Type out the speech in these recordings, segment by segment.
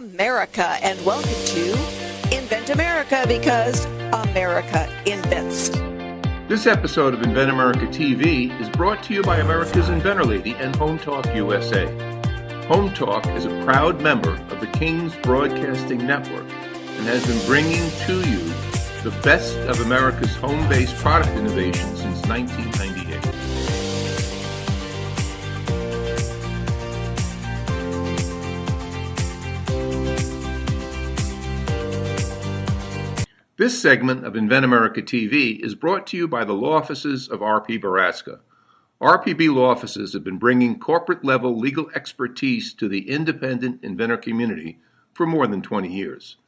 America, and welcome to Invent America, because America invents. This episode of Invent America TV is brought to you by America's Inventor Lady and Home Talk USA. Home Talk is a proud member of the King's Broadcasting Network and has been bringing to you the best of America's home-based product innovation since 1998. This segment of Invent America TV is brought to you by the law offices of R.P. Baraska. RPB law offices have been bringing corporate-level legal expertise to the independent inventor community for more than 20 years.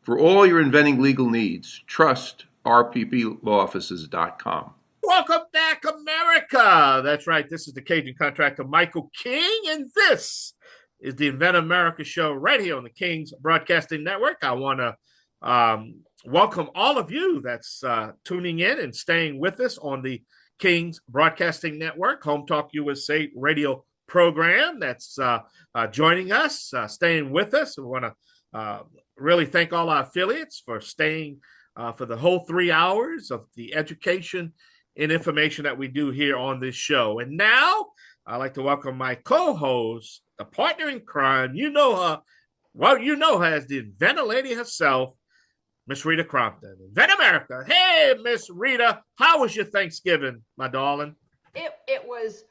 For all your inventing legal needs, trust rpblawoffices.com. Welcome back, America. That's right. This is the Cajun Contractor, Michael King, and this is the Invent America show right here on the King's Broadcasting Network. I want to welcome all of you that's tuning in and staying with us on the King's Broadcasting Network, Home Talk USA radio program that's joining us, staying with us. We want to really thank all our affiliates for staying for the whole 3 hours of the education and information that we do here on this show. And now I'd like to welcome my co-host, the partner in crime. You know her. Well, you know her as the Inventor Lady herself, Miss Rita Crompton. Invent America. Hey, Miss Rita, how was your Thanksgiving, my darling? It was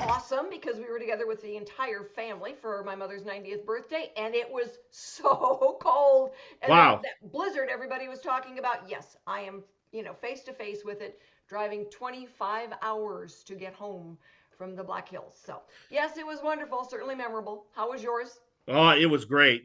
awesome because we were together with the entire family for my mother's 90th birthday, and it was so cold. And wow. That blizzard everybody was talking about, yes, I am, face to face with it, driving 25 hours to get home from the Black Hills. So, yes, it was wonderful, certainly memorable. How was yours? Oh, it was great.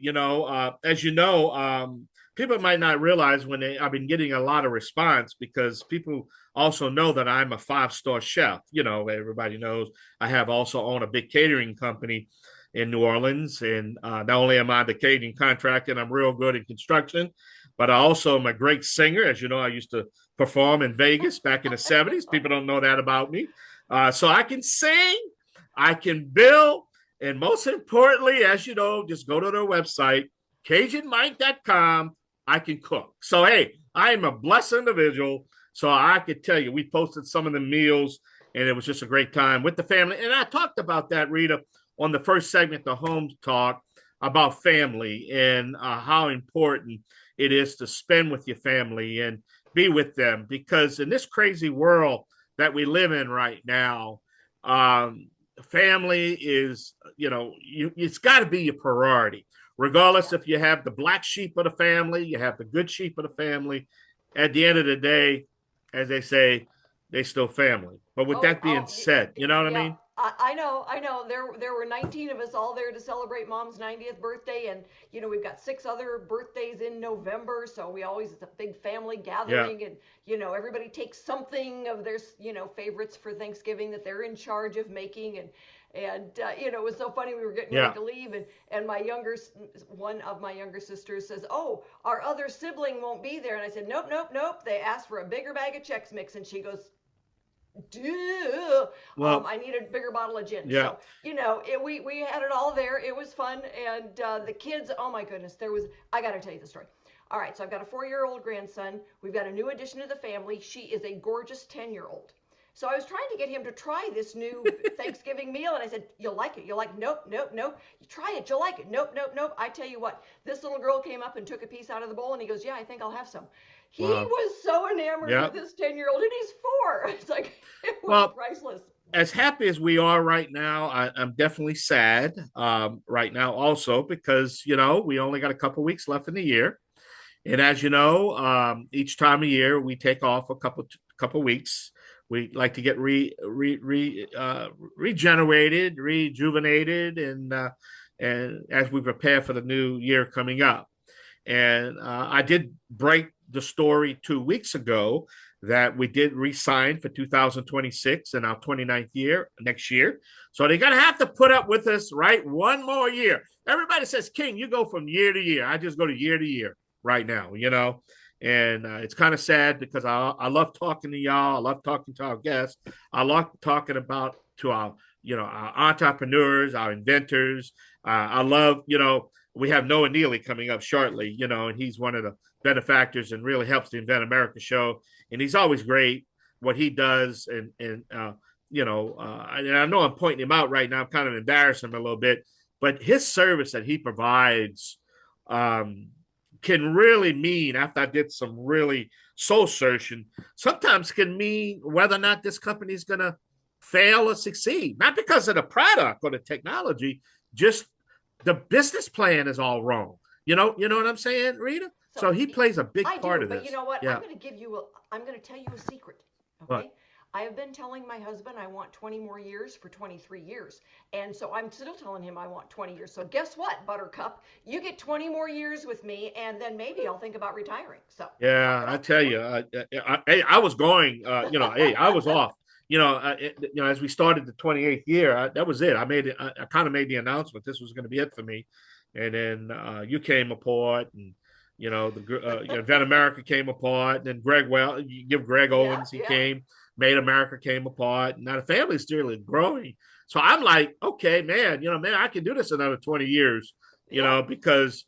As you know, people might not realize I've been getting a lot of response because people also know that I'm a 5-star chef. Everybody knows I have also own a big catering company in New Orleans. And not only am I the Cajun Contractor and I'm real good in construction, but I also am a great singer. As you know, I used to perform in Vegas back in the 70s. People don't know that about me. So I can sing, I can build. And most importantly, as you know, just go to their website, CajunMike.com. I can cook. So, hey, I am a blessed individual. So I could tell you, we posted some of the meals, and it was just a great time with the family. And I talked about that, Rita, on the first segment, the Home Talk, about family and how important it is to spend with your family and be with them. Because in this crazy world that we live in right now, family is, it's got to be your priority, regardless if you have the black sheep of the family, you have the good sheep of the family. At the end of the day, as they say, they still family. But with that being said, you know what I mean? I know. There were 19 of us all there to celebrate Mom's 90th birthday, and we've got 6 other birthdays in November, so we always, it's a big family gathering, and everybody takes something of their favorites for Thanksgiving that they're in charge of making, and it was so funny. We were getting ready to leave, and one of my younger sisters says, "Oh, our other sibling won't be there," and I said, "Nope. They asked for a bigger bag of Chex Mix," and she goes, "Duh. Well, I need a bigger bottle of gin." Yeah. So, we had it all there. It was fun. And the kids, oh my goodness, I got to tell you the story. All right. So I've got a 4-year-old grandson. We've got a new addition to the family. She is a gorgeous 10-year-old. So I was trying to get him to try this new Thanksgiving meal. And I said, "You'll like it. You'll like it." Nope. You try it. You'll like it. Nope. I tell you what, this little girl came up and took a piece out of the bowl and he goes, "Yeah, I think I'll have some." He was so enamored with this 10-year-old, and he's 4. It's like, it was priceless. As happy as we are right now, I'm definitely sad right now also because, we only got a couple weeks left in the year. And as you know, each time of year, we take off a couple weeks. We like to get regenerated, rejuvenated, and as we prepare for the new year coming up. And I did break the story 2 weeks ago that we did re-sign for 2026 and our 29th year next year. So they're going to have to put up with us, right? One more year. Everybody says, "King, you go from year to year." I just go to year right now, And it's kind of sad because I love talking to y'all. I love talking to our guests. I love talking to our, our entrepreneurs, our inventors. I love, we have Noah McNeely coming up shortly, and he's one of the benefactors and really helps the Invent America show. And he's always great what he does. And I know I'm pointing him out right now. I'm kind of embarrassing him a little bit, but his service that he provides can really mean, after I did some really soul searching, sometimes can mean whether or not this company is going to fail or succeed, not because of the product or the technology, just the business plan is all wrong. You know what I'm saying, Rita? So he plays a big part of this. But you know what? Yeah. I'm going to tell you a secret. Okay. What? I have been telling my husband I want 20 more years for 23 years. And so I'm still telling him I want 20 years. So guess what, Buttercup? You get 20 more years with me, and then maybe I'll think about retiring. So yeah, I tell you, I was going, I was off. As we started the 28th year, that was it. I kind of made the announcement this was going to be it for me. And then you came apart, and the Invent America came apart, and then you give Greg Owens, he came. Made America came apart. Now the family's still growing. So I'm like, okay, man, I can do this another 20 years, because,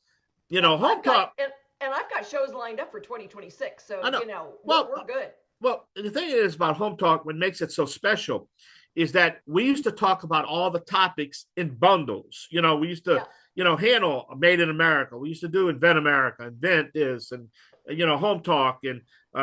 Home Talk. And I've got shows lined up for 2026. So, we're good. Well, the thing is about Home Talk, what makes it so special is that we used to talk about all the topics in bundles. We used to, handle Made in America. We used to do Invent America, Invent this, and, Home Talk and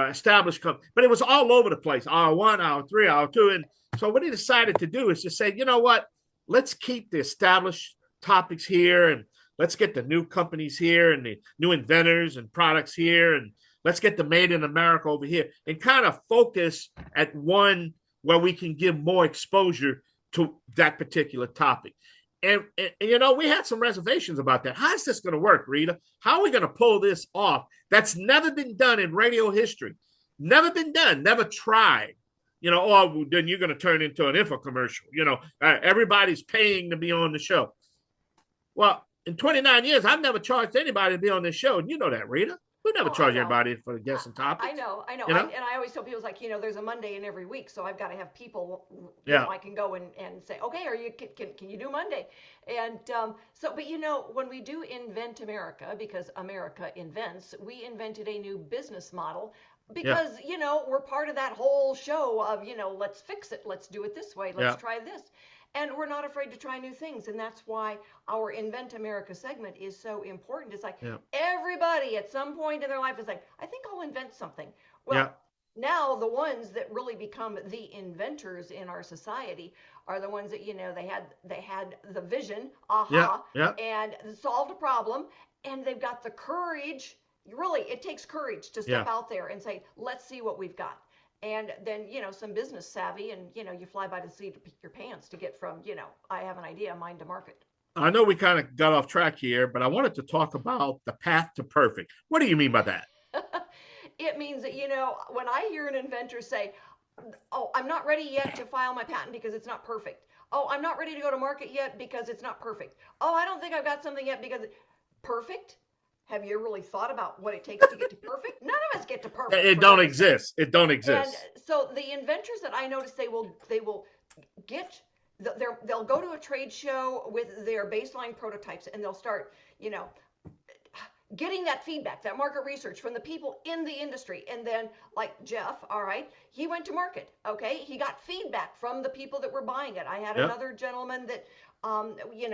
established company. But it was all over the place, hour 1, hour 3, hour 2. And so what he decided to do is to say, you know what, let's keep the established topics here, and let's get the new companies here and the new inventors and products here, and let's get the Made in America over here, and kind of focus at one where we can give more exposure to that particular topic. And we had some reservations about that. How's this going to work, Rita? How are we going to pull this off? That's never been done in radio history. Never been done. Never tried. Or then you're going to turn into an infomercial. Everybody's paying to be on the show. Well, in 29 years, I've never charged anybody to be on this show. And you know that, Rita. We never charge anybody for guests and topics. I know. And I always tell people, it's like, there's a Monday in every week, so I've got to have people, I can go and say, okay, can you do Monday? And but when we do Invent America, because America invents, we invented a new business model because, we're part of that whole show of, let's fix it. Let's do it this way. Let's try this. And we're not afraid to try new things. And that's why our Invent America segment is so important. It's like everybody at some point in their life is like, I think I'll invent something. Well, now the ones that really become the inventors in our society are the ones that, they had the vision, and solved a problem. And they've got the courage. Really, it takes courage to step out there and say, let's see what we've got. And then, some business savvy, and, you fly by the seat of your pants to get from, I have an idea, mind to market. I know we kind of got off track here, but I wanted to talk about the path to perfect. What do you mean by that? It means that, when I hear an inventor say, oh, I'm not ready yet to file my patent because it's not perfect. Oh, I'm not ready to go to market yet because it's not perfect. Oh, I don't think I've got something yet because perfect? Have you really thought about what it takes to get to perfect? None of us get to perfect. It don't exist. It don't exist. And so the inventors that I notice, they will they'll go to a trade show with their baseline prototypes, and they'll start, getting that feedback, that market research from the people in the industry. And then, like Jeff, all right, he went to market. Okay, he got feedback from the people that were buying it. I had another gentleman that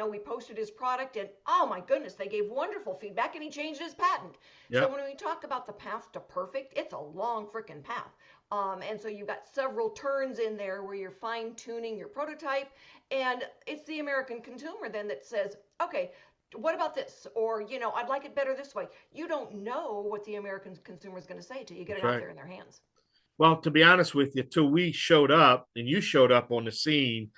we posted his product, and oh my goodness, they gave wonderful feedback, and he changed his patent. So when we talk about the path to perfect, it's a long freaking path. And so you've got several turns in there where you're fine tuning your prototype, and it's the American consumer then that says, okay, what about this? Or, I'd like it better this way. You don't know what the American consumer is going to say till you get it out there in their hands. Well, to be honest with you, till we showed up and you showed up on the scene,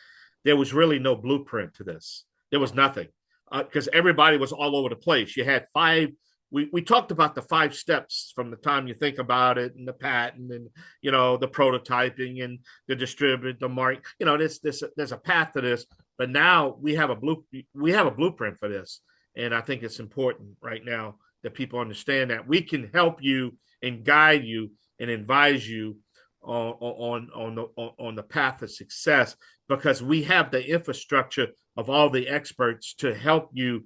there was really no blueprint to this. There was nothing because everybody was all over the place. You had 5. We talked about the 5 steps from the time you think about it, and the patent, and the prototyping, and the distributor, the market. There's a path to this. But now we have a blueprint for this, and I think it's important right now that people understand that we can help you and guide you and advise you on the path of success, because we have the infrastructure of all the experts to help you.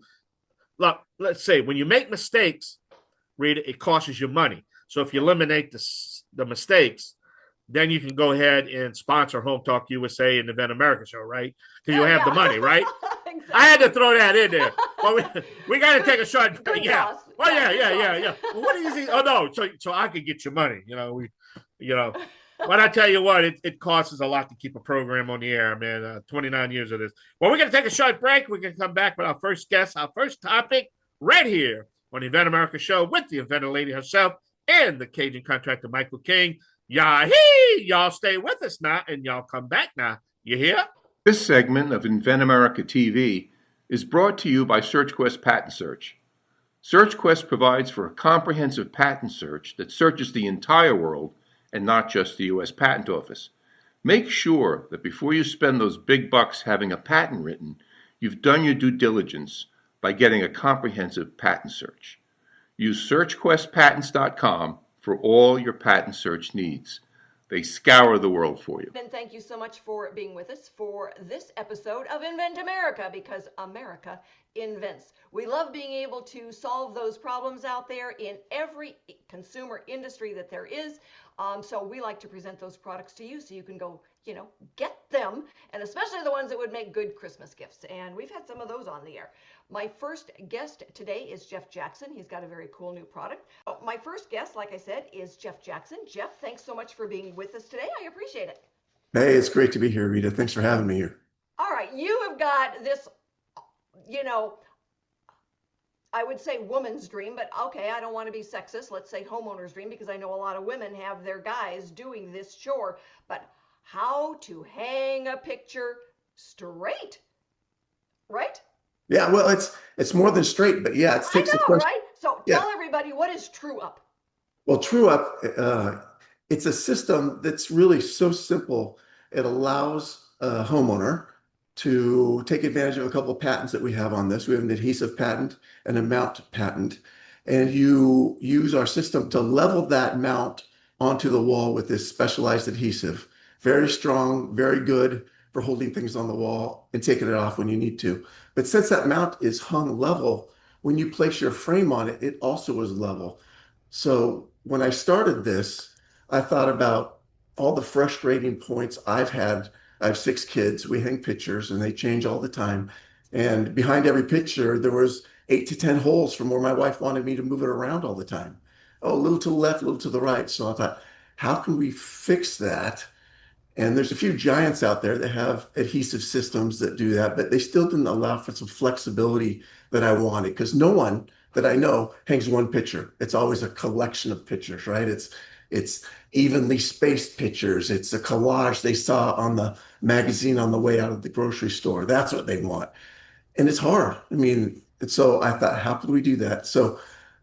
look, let's say when you make mistakes, Rita, it costs you money. So if you eliminate the mistakes, then you can go ahead and sponsor Home Talk USA and the Invent America show, right? Because you have the money, right? Exactly. I had to throw that in there. Well, we got to take a short break. Yeah. Cause. Well, yeah. Well, what do you think? Oh no, so I could get your money. But I tell you what, it costs us a lot to keep a program on the air, man. 29 years of this. Well, we're going to take a short break. We're going to come back with our first guest, our first topic, right here on the Invent America show with the Inventor Lady herself and the Cajun Contractor, Michael King. Y'all stay with us now, and y'all come back now. You hear? This segment of Invent America TV is brought to you by SearchQuest Patent Search. SearchQuest provides for a comprehensive patent search that searches the entire world and not just the U.S. Patent Office. Make sure that before you spend those big bucks having a patent written, you've done your due diligence by getting a comprehensive patent search. Use SearchQuestPatents.com for all your patent search needs. They scour the world for you. And thank you so much for being with us for this episode of Invent America, because America invents. We love being able to solve those problems out there in every consumer industry that there is. So we like to present those products to you so you can go, get them, and especially the ones that would make good Christmas gifts. And we've had some of those on the air. My first guest today is Jeff Jackson. He's got a very cool new product. My first guest, like I said, is Jeff Jackson. Jeff, thanks so much for being with us today. I appreciate it. Hey, it's great to be here, Rita. Thanks for having me here. All right. You have got this, I would say woman's dream, but okay, I don't want to be sexist. Let's say homeowner's dream, because I know a lot of women have their guys doing this chore. But how to hang a picture straight, right? Yeah, well, it's more than straight, but yeah, it takes I know, right? So tell everybody, what is True Up? Well, True Up, it's a system that's really so simple. It allows a homeowner to take advantage of a couple of patents that we have on this. We have an adhesive patent and a mount patent, and you use our system to level that mount onto the wall with this specialized adhesive. Very strong, very good for holding things on the wall and taking it off when you need to. But since that mount is hung level, when you place your frame on it, it also is level. So when I started this, I thought about all the frustrating points I've had. I have 6 kids. We hang pictures and they change all the time. And behind every picture, there was 8 to 10 holes from where my wife wanted me to move it around all the time. Oh, a little to the left, a little to the right. So I thought, how can we fix that? And there's a few giants out there that have adhesive systems that do that, but they still didn't allow for some flexibility that I wanted, because no one that I know hangs one picture. It's always a collection of pictures, right? It's evenly spaced pictures. It's a collage they saw on the magazine on the way out of the grocery store. That's what they want. And it's hard. I mean, so I thought, how could we do that? So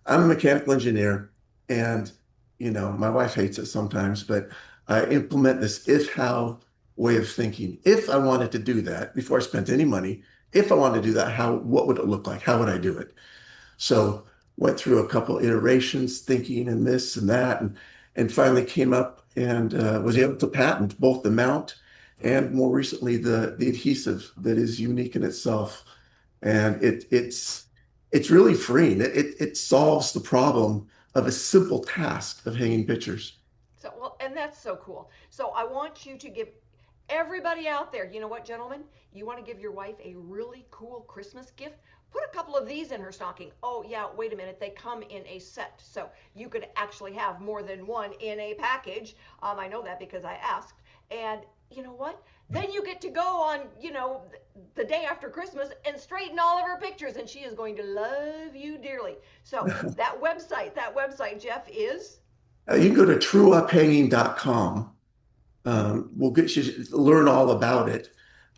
I'm a mechanical engineer, and my wife hates it sometimes, but I implement this if-how way of thinking. If I wanted to do that before I spent any money, if I wanted to do that, what would it look like? How would I do it? So went through a couple iterations, thinking and this and that, and finally came up and was able to patent both the mount and more recently the adhesive that is unique in itself. And it's really freeing. It solves the problem of a simple task of hanging pictures. So, well, and that's so cool. So I want you to give everybody out there, you know what, gentlemen? You want to give your wife a really cool Christmas gift? Put a couple of these in her stocking. Oh, yeah, wait a minute. They come in a set. So you could actually have more than one in a package. I know that because I asked. And you know what? Then you get to go on, the day after Christmas and straighten all of her pictures. And she is going to love you dearly. So that website, Jeff, is? You can go to trueuphanging.com. We'll get you to learn all about it.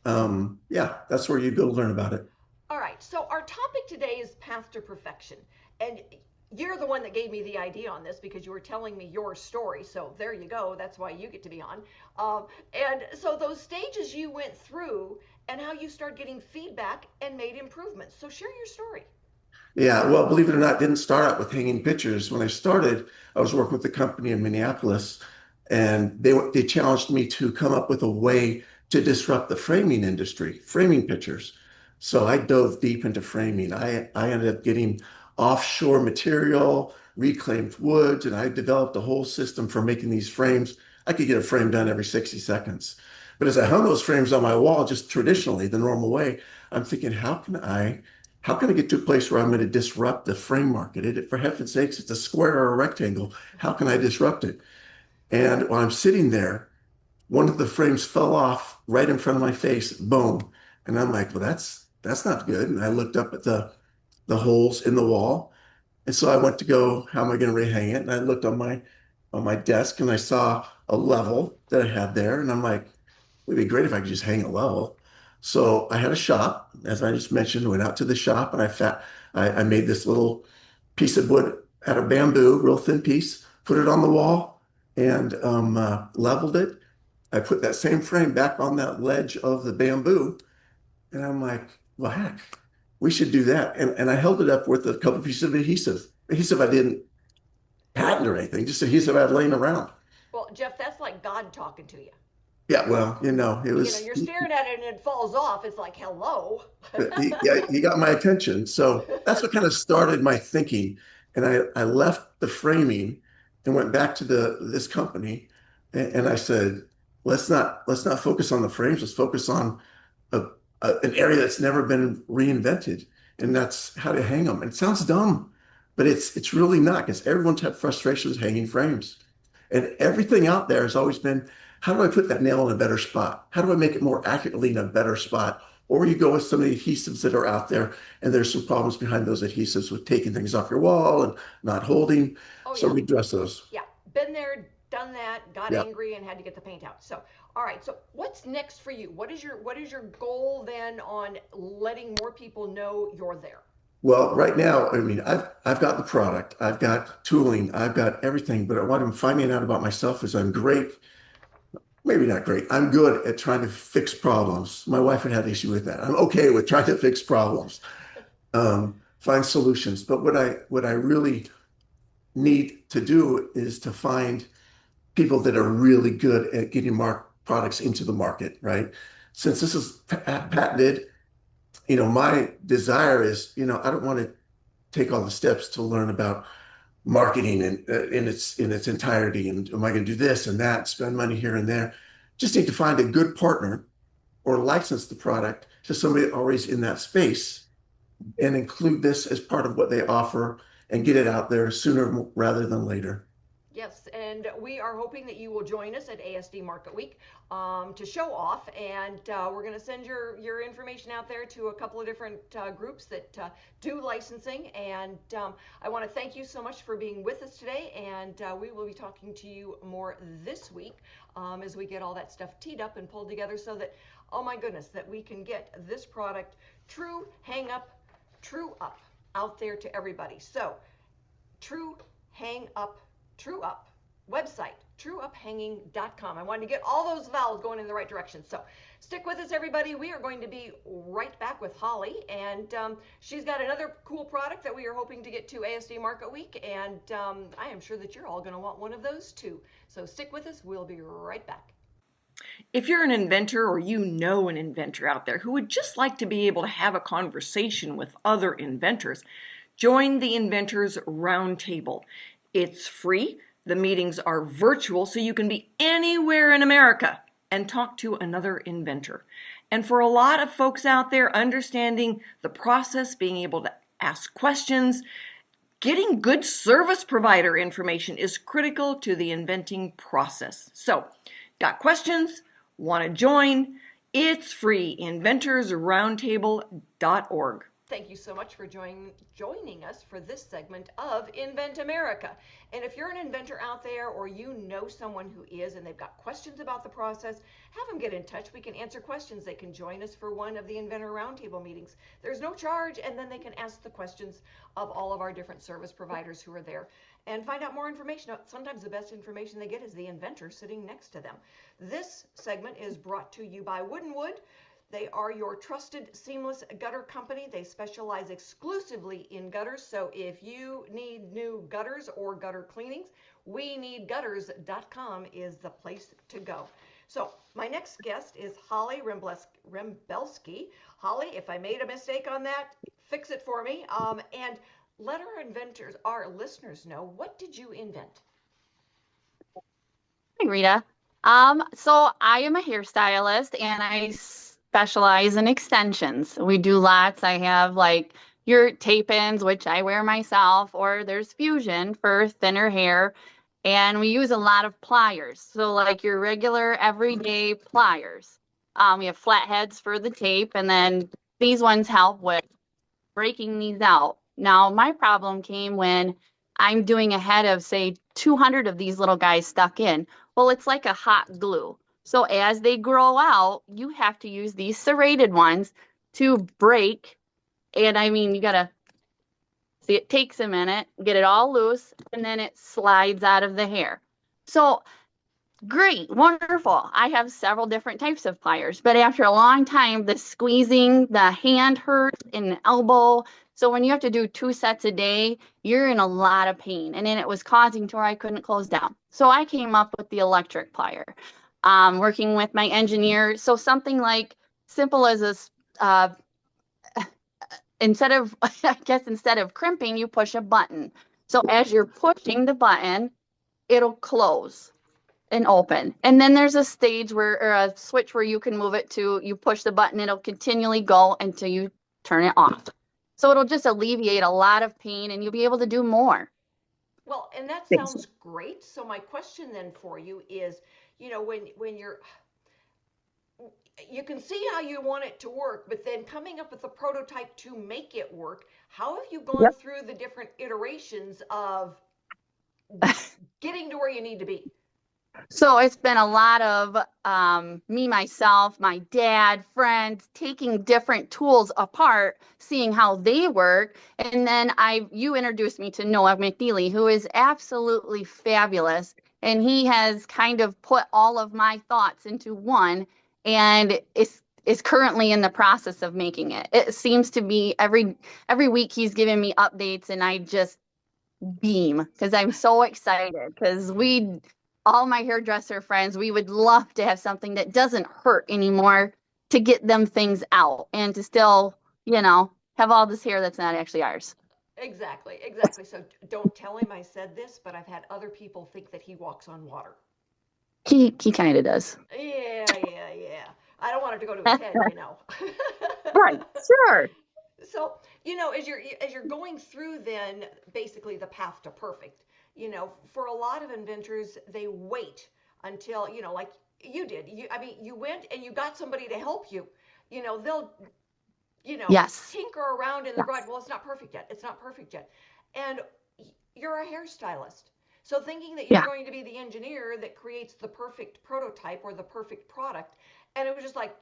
That's where you go to learn about it. All right. So our topic today is path to perfection. And you're the one that gave me the idea on this because you were telling me your story. So there you go. That's why you get to be on. And so those stages you went through and how you started getting feedback and made improvements. So share your story. Yeah, well, believe it or not, didn't start out with hanging pictures. When I started, I was working with a company in Minneapolis, and they challenged me to come up with a way to disrupt the framing industry, framing pictures. So I dove deep into framing. I ended up getting offshore material, reclaimed woods, and I developed a whole system for making these frames. I could get a frame done every 60 seconds. But as I hung those frames on my wall, just traditionally, the normal way, I'm thinking, how can I get to a place where I'm going to disrupt the frame market? For heaven's sakes, it's a square or a rectangle. How can I disrupt it? And while I'm sitting there, one of the frames fell off right in front of my face, boom. And I'm like, well, that's not good. And I looked up at the holes in the wall. And so I went to go, how am I going to rehang it? And I looked on my desk and I saw a level that I had there. And I'm like, it'd be great if I could just hang a level. So I had a shop, as I just mentioned, went out to the shop and I made this little piece of wood out of bamboo, real thin piece, put it on the wall and leveled it. I put that same frame back on that ledge of the bamboo. And I'm like, well, heck, we should do that. And I held it up with a couple pieces of adhesive. Adhesive I didn't patent or anything, just adhesive I had laying around. Well, Jeff, that's like God talking to you. Yeah, well, it was, You're staring at it and it falls off. It's like, hello. he got my attention. So that's what kind of started my thinking. And I left the framing and went back to this company and I said, let's not focus on the frames, let's focus on a, an area that's never been reinvented, and that's how to hang them. And it sounds dumb, but it's really not, because everyone's had frustrations hanging frames. And everything out there has always been, how do I put that nail in a better spot? How do I make it more accurately in a better spot? Or you go with some of the adhesives that are out there, and there's some problems behind those adhesives with taking things off your wall and not holding. Oh, So yeah. we address those. Yeah, been there, done that, got Yeah. angry, and had to get the paint out. So, all right. So, what's next for you? What is your goal then on letting more people know you're there? Well, right now, I mean, I've got the product, I've got tooling, I've got everything, but what I'm finding out about myself is I'm great, maybe not great. I'm good at trying to fix problems. My wife would have issue with that. I'm okay with trying to fix problems, find solutions. But what I really need to do is to find people that are really good at getting products into the market, right? Since this is patented, my desire is, I don't want to take all the steps to learn about marketing in its entirety. And am I going to do this and that, spend money here and there? Just need to find a good partner or license the product to somebody already in that space and include this as part of what they offer and get it out there sooner rather than later. Yes, and we are hoping that you will join us at ASD Market Week to show off, and we're going to send your information out there to a couple of different groups that do licensing. And I want to thank you so much for being with us today, and we will be talking to you more this week as we get all that stuff teed up and pulled together so that, oh my goodness, that we can get this product true up out there to everybody. So, true up website, trueuphanging.com. I wanted to get all those vowels going in the right direction. So stick with us, everybody. We are going to be right back with Holly, and she's got another cool product that we are hoping to get to ASD Market Week, and I am sure that you're all going to want one of those too. So stick with us. We'll be right back. If you're an inventor or you know an inventor out there who would just like to be able to have a conversation with other inventors, join the Inventors Roundtable. It's free. The meetings are virtual, so you can be anywhere in America and talk to another inventor. And for a lot of folks out there, understanding the process, being able to ask questions, getting good service provider information is critical to the inventing process. So, got questions? Want to join? It's free. inventorsroundtable.org. Thank you so much for joining us for this segment of Invent America. And if you're an inventor out there or you know someone who is and they've got questions about the process, have them get in touch. We can answer questions. They can join us for one of the Inventor Roundtable meetings. There's no charge, and then they can ask the questions of all of our different service providers who are there and find out more information. Sometimes the best information they get is the inventor sitting next to them. This segment is brought to you by Wooden Wood. They are your trusted seamless gutter company. They specialize exclusively in gutters. So if you need new gutters or gutter cleanings, WeNeedGutters.com is the place to go. So my next guest is Holly Rembelski. Holly, if I made a mistake on that, fix it for me. And let our listeners know, what did you invent? Hi, Rita. So I am a hairstylist and I specialize in extensions. We do lots. I have like your tape-ins, which I wear myself, or there's fusion for thinner hair. And we use a lot of pliers. So like your regular everyday pliers. We have flatheads for the tape, and then these ones help with breaking these out. Now, my problem came when I'm doing a head of, say, 200 of these little guys stuck in. Well, it's like a hot glue. So as they grow out, you have to use these serrated ones to break. And I mean, you got to see, it takes a minute, get it all loose, and then it slides out of the hair. So great, wonderful. I have several different types of pliers, but after a long time, the squeezing, the hand hurts and the elbow. So when you have to do 2 sets a day, you're in a lot of pain. And then it was causing to where I couldn't close down. So I came up with the electric plier, working with my engineer. So something like simple as a, instead of, I guess, instead of crimping, you push a button. So as you're pushing the button, it'll close and open. And then there's a stage where, or a switch where you can move it to, you push the button, it'll continually go until you turn it off. So it'll just alleviate a lot of pain and you'll be able to do more. Well, and that sounds great. So my question then for you is, when you can see how you want it to work, but then coming up with a prototype to make it work, how have you gone through the different iterations of getting to where you need to be? So it's been a lot of me, myself, my dad, friends, taking different tools apart, seeing how they work. And then you introduced me to Noah McNeely, who is absolutely fabulous. And he has kind of put all of my thoughts into one and is currently in the process of making it. It seems to be every week he's giving me updates and I just beam because I'm so excited because all my hairdresser friends, we would love to have something that doesn't hurt anymore to get them things out and to still, have all this hair that's not actually ours. Exactly. So don't tell him I said this, but I've had other people think that he walks on water. He kind of does. Yeah. I don't want it to go to his head, Right, sure. So, as you're going through then basically the path to perfect, for a lot of inventors, they wait until, like you did. You went and you got somebody to help you. They'll, Yes. tinker around in the garage. Well, it's not perfect yet. And you're a hairstylist. So thinking that you're going to be the engineer that creates the perfect prototype or the perfect product. And it was just like,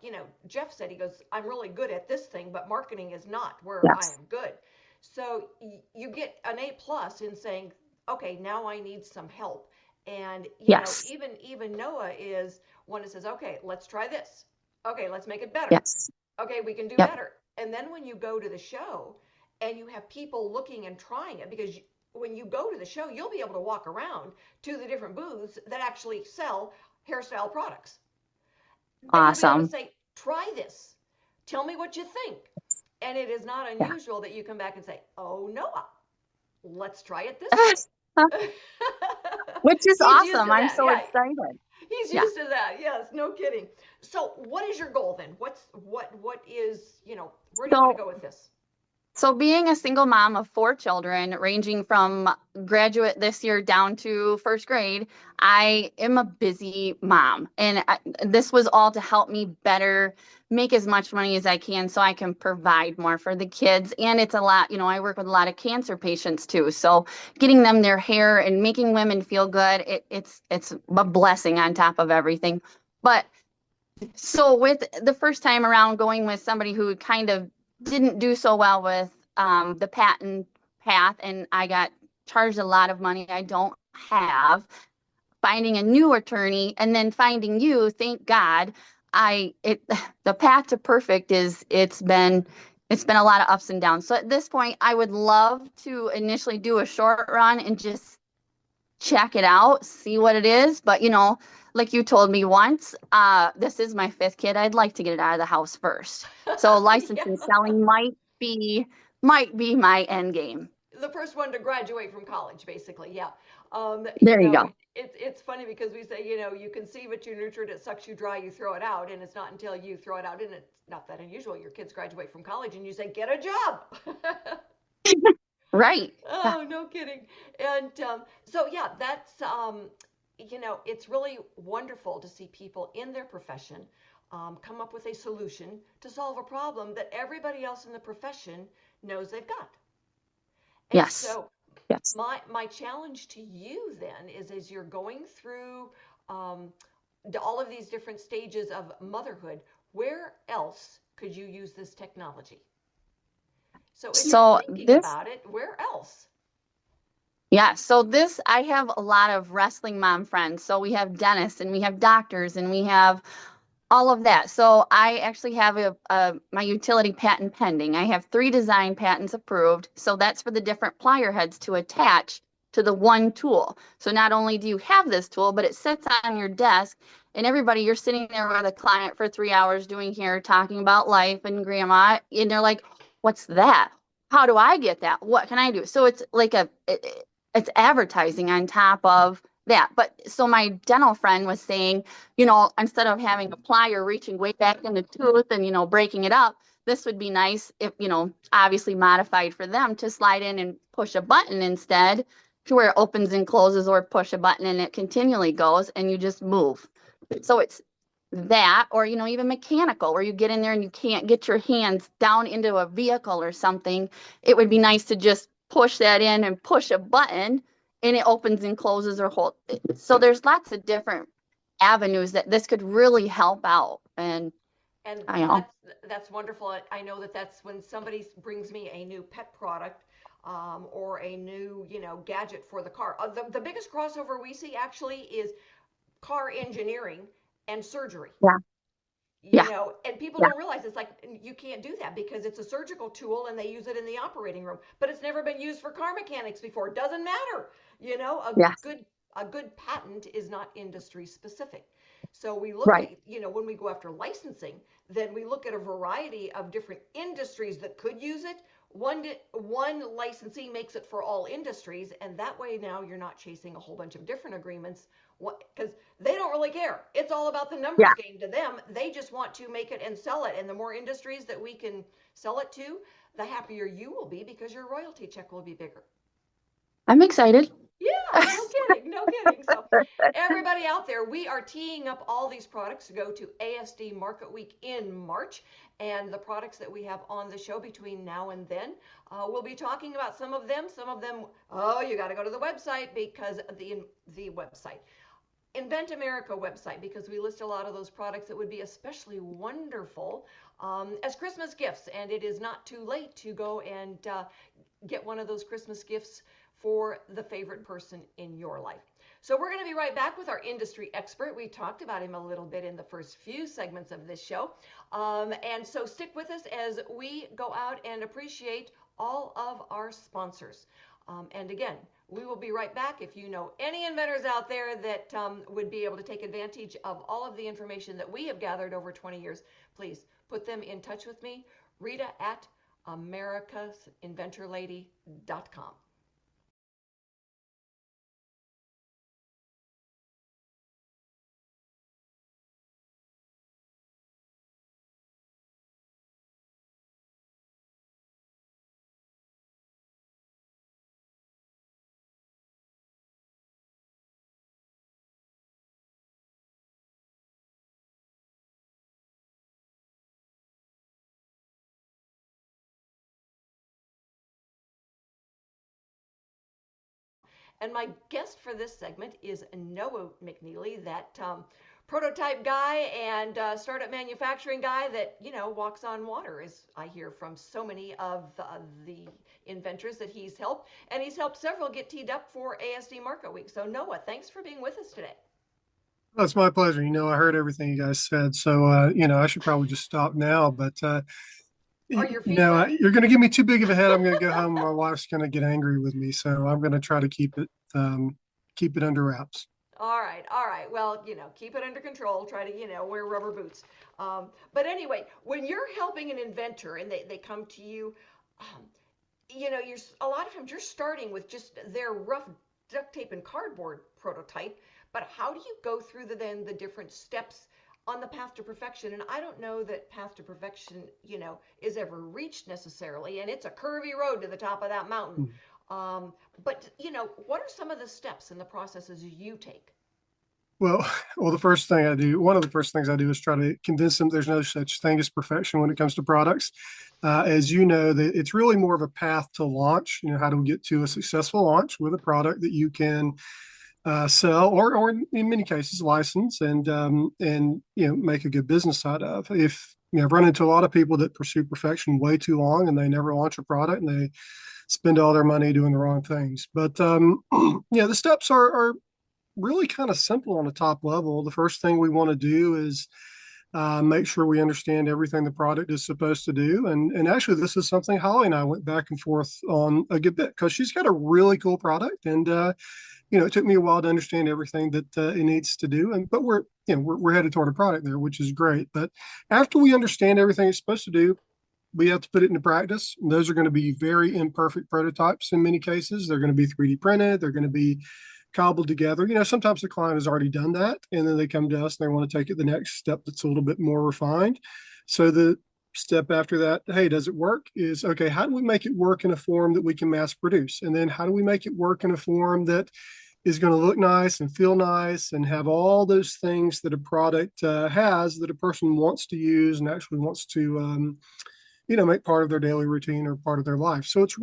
Jeff said, he goes, I'm really good at this thing, but marketing is not where I am good. So you get an A+ in saying, okay, now I need some help. And, even Noah is one that says, okay, let's try this. Okay, let's make it better. Yes. Okay, we can do better. And then when you go to the show and you have people looking and trying it, because when you go to the show, you'll be able to walk around to the different booths that actually sell hairstyle products. Awesome. And you'll be able to say, try this. Tell me what you think. And it is not unusual that you come back and say, oh, Noah, let's try it this way. Which is awesome. I'm so excited. He's used to that. Yes, no kidding. So what is your goal then? What is, where do you want to go with this? So being a single mom of 4 children, ranging from graduate this year down to first grade, I am a busy mom. And this was all to help me better make as much money as I can so I can provide more for the kids. And it's a lot, I work with a lot of cancer patients too. So getting them their hair and making women feel good, it's a blessing on top of everything. But so with the first time around going with somebody who kind of didn't do so well with the patent path, and I got charged a lot of money I don't have, finding a new attorney and then finding you, thank God. The path to perfect it's been a lot of ups and downs. So at this point, I would love to initially do a short run and just check it out, see what it is. But like you told me once, this is my 5th kid. I'd like to get it out of the house first. So licensing selling might be my end game. The first one to graduate from college, basically. Yeah. There you go. It's funny because we say, you conceive it, you nurture it, it sucks you dry, you throw it out. And it's not until you throw it out, and it's not that unusual. Your kids graduate from college and you say, get a job. Right. Oh, no kidding. And so, yeah, that's, it's really wonderful to see people in their profession come up with a solution to solve a problem that everybody else in the profession knows they've got. And Yes. so yes. my challenge to you then is, as you're going through all of these different stages of motherhood, where else could you use this technology? So if you're thinking about it, where else? Yeah, so I have a lot of wrestling mom friends. So we have dentists and we have doctors and we have all of that. So I actually have my utility patent pending. I have 3 design patents approved. So that's for the different plier heads to attach to the one tool. So not only do you have this tool, but it sits on your desk, and you're sitting there with a client for 3 hours doing hair, talking about life and grandma, and they're like, what's that? How do I get that? What can I do? So it's like it's advertising on top of that. But so my dental friend was saying, instead of having a plier reaching way back in the tooth and, breaking it up, this would be nice if, obviously modified for them to slide in and push a button instead, to where it opens and closes, or push a button and it continually goes and you just move. So it's that, or, even mechanical, where you get in there and you can't get your hands down into a vehicle or something. It would be nice to just push that in and push a button and it opens and closes or hold. So there's lots of different avenues that this could really help out. And I know that's wonderful. I know that's when somebody brings me a new pet product or a new, gadget for the car. The biggest crossover we see actually is car engineering and surgery. And people don't realize it's like, you can't do that because it's a surgical tool and they use it in the operating room, but it's never been used for car mechanics before. It doesn't matter. A good patent is not industry specific. So we look at, when we go after licensing, then we look at a variety of different industries that could use it. One licensee makes it for all industries, and that way now you're not chasing a whole bunch of different agreements, because they don't really care. It's all about the numbers game to them. They just want to make it and sell it, and the more industries that we can sell it to, the happier you will be, because your royalty check will be bigger. I'm excited. Yeah, no kidding. So everybody out there, we are teeing up all these products to go to ASD Market Week in March, and the products that we have on the show between now and then, we'll be talking about some of them, you got to go to the website, because the website, Invent America website, because we list a lot of those products that would be especially wonderful as Christmas gifts, and it is not too late to go and get one of those Christmas gifts for the favorite person in your life. So we're going to be right back with our industry expert. We talked about him a little bit in the first few segments of this show. And so stick with us as we go out and appreciate all of our sponsors. And again, we will be right back. If you know any inventors out there that would be able to take advantage of all of the information that we have gathered over 20 years, please put them in touch with me, Rita at americasinventorlady.com. And my guest for this segment is Noah McNeely, that prototype guy and startup manufacturing guy that, walks on water, as I hear from so many of the inventors that he's helped. And he's helped several get teed up for ASD Market Week. So Noah, thanks for being with us today. Well, it's my pleasure. I heard everything you guys said. So, I should probably just stop now. But, Are your feet ready? you're going to give me too big of a head. I'm going to go home. My wife's going to get angry with me. So I'm going to try to keep it under wraps. All right, all right. Well, keep it under control. Try to, wear rubber boots. But anyway, when you're helping an inventor and they come to you, um, you're a lot of times you're starting with just their rough duct tape and cardboard prototype. But how do you go through the different steps on the path to perfection? And I don't know that path to perfection, is ever reached necessarily. And it's a curvy road to the top of that mountain. But what are some of the steps and the processes you take? Well, well, the first thing I do, one of the first things I do is try to convince them there's no such thing as perfection when it comes to products. As you know, that it's really more of a path to launch. How do we get to a successful launch with a product that you can sell, or in many cases license and make a good business out of. If I've run into a lot of people that pursue perfection way too long and they never launch a product and they spend all their money doing the wrong things. But the steps are really kind of simple on the top level. The first thing we want to do is make sure we understand everything the product is supposed to do. And actually, this is something Holly and I went back and forth on a good bit because she's got a really cool product. And, it took me a while to understand everything that it needs to do. But we're headed toward a product there, which is great. But after we understand everything it's supposed to do, we have to put it into practice. And those are going to be very imperfect prototypes in many cases. They're going to be 3D printed. They're going to be cobbled together. Sometimes the client has already done that, and then they come to us and they want to take it the next step that's a little bit more refined. So the step after that, hey, does it work? Is okay, how do we make it work in a form that we can mass produce? And then how do we make it work in a form that is going to look nice and feel nice and have all those things that a product has that a person wants to use and actually wants to make part of their daily routine or part of their life. So it's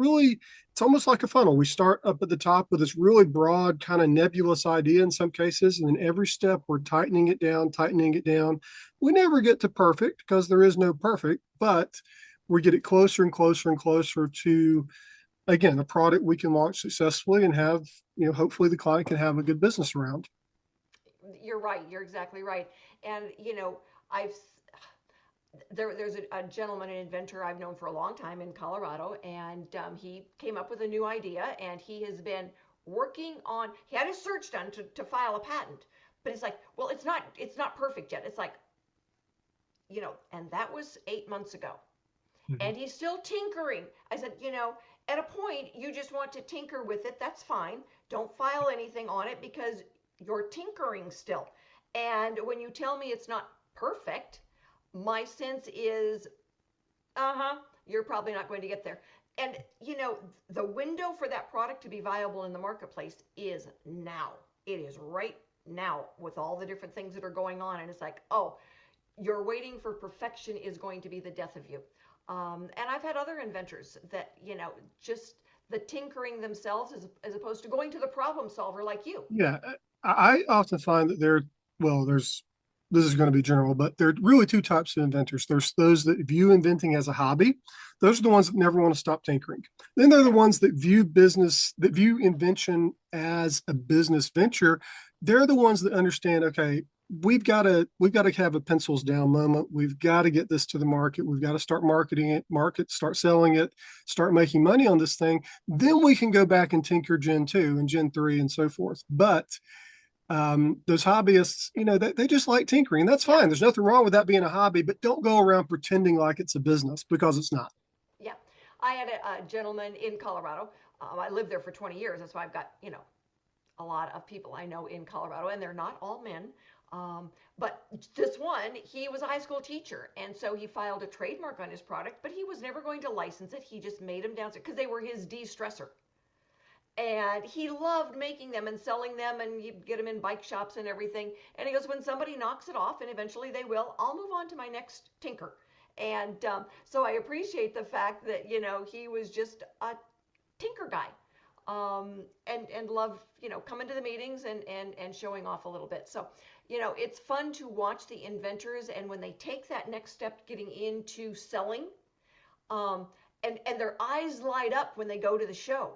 almost like a funnel. We start up at the top with this really broad kind of nebulous idea in some cases. And then every step we're tightening it down. We never get to perfect because there is no perfect, but we get it closer and closer and closer to, again, a product we can launch successfully and have, hopefully the client can have a good business around. You're right. You're exactly right. And, there's a gentleman, an inventor I've known for a long time in Colorado, and he came up with a new idea, and he has been working on. He had his search done to file a patent, but it's like, well, it's not perfect yet. It's like, and that was 8 months ago, and he's still tinkering. I said, at a point, you just want to tinker with it. That's fine. Don't file anything on it because you're tinkering still. And when you tell me it's not perfect, my sense is, you're probably not going to get there. And, the window for that product to be viable in the marketplace is now. It is right now with all the different things that are going on. And it's like, you're waiting for perfection is going to be the death of you. And I've had other inventors that, just the tinkering themselves as opposed to going to the problem solver like you. Yeah, I often find that this is going to be general, but there are really two types of inventors. There's those that view inventing as a hobby. Those are the ones that never want to stop tinkering. Then there are the ones that view invention as a business venture. They're the ones that understand, okay, we've got to have a pencils down moment. We've got to get this to the market. We've got to start marketing it, start selling it, start making money on this thing. Then we can go back and tinker Gen 2 and Gen 3 and so forth. But those hobbyists, they just like tinkering. That's fine. There's nothing wrong with that being a hobby, but don't go around pretending like it's a business because it's not. Yeah. I had a gentleman in Colorado. I lived there for 20 years. That's why I've got, a lot of people I know in Colorado, and they're not all men. But this one, he was a high school teacher. And so he filed a trademark on his product, but he was never going to license it. He just made them downstairs because they were his de-stressor. And he loved making them and selling them, and you get them in bike shops and everything. And he goes, when somebody knocks it off, and eventually they will, I'll move on to my next tinker. And so I appreciate the fact that, he was just a tinker guy, and loved, coming to the meetings and showing off a little bit. So, it's fun to watch the inventors, and when they take that next step, getting into selling, and their eyes light up when they go to the show.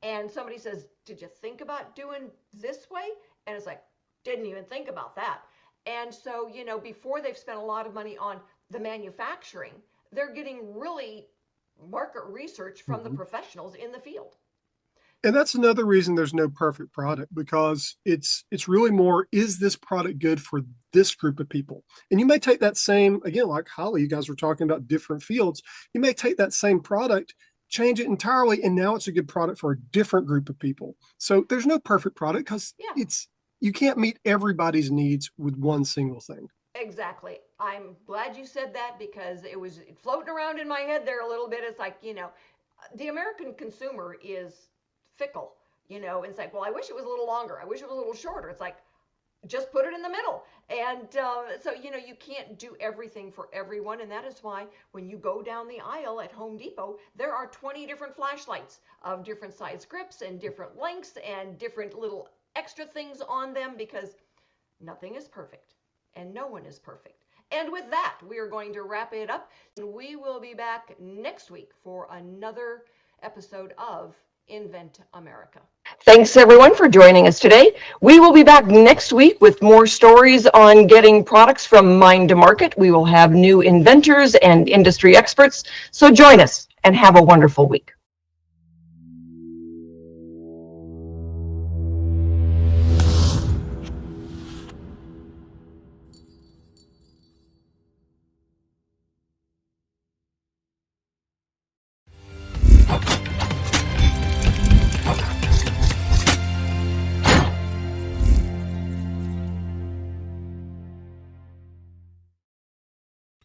And somebody says, did you think about doing this way? And it's like, didn't even think about that. And so, before they've spent a lot of money on the manufacturing, they're getting really market research from the professionals in the field. And that's another reason there's no perfect product, because it's really more, is this product good for this group of people? And you may take that same, again, like Holly, you guys were talking about different fields. You may take that same product, change it entirely, and now it's a good product for a different group of people. So there's no perfect product, because you can't meet everybody's needs with one single thing. Exactly. I'm glad you said that, because it was floating around in my head there a little bit. It's like, the American consumer is fickle, it's like, well, I wish it was a little longer. I wish it was a little shorter. It's like, just put it in the middle. And so, you can't do everything for everyone. And that is why when you go down the aisle at Home Depot, there are 20 different flashlights of different size grips and different lengths and different little extra things on them, because nothing is perfect and no one is perfect. And with that, we are going to wrap it up. And we will be back next week for another episode of Invent America. Thanks everyone for joining us today. We will be back next week with more stories on getting products from mind to market. We will have new inventors and industry experts. So join us and have a wonderful week.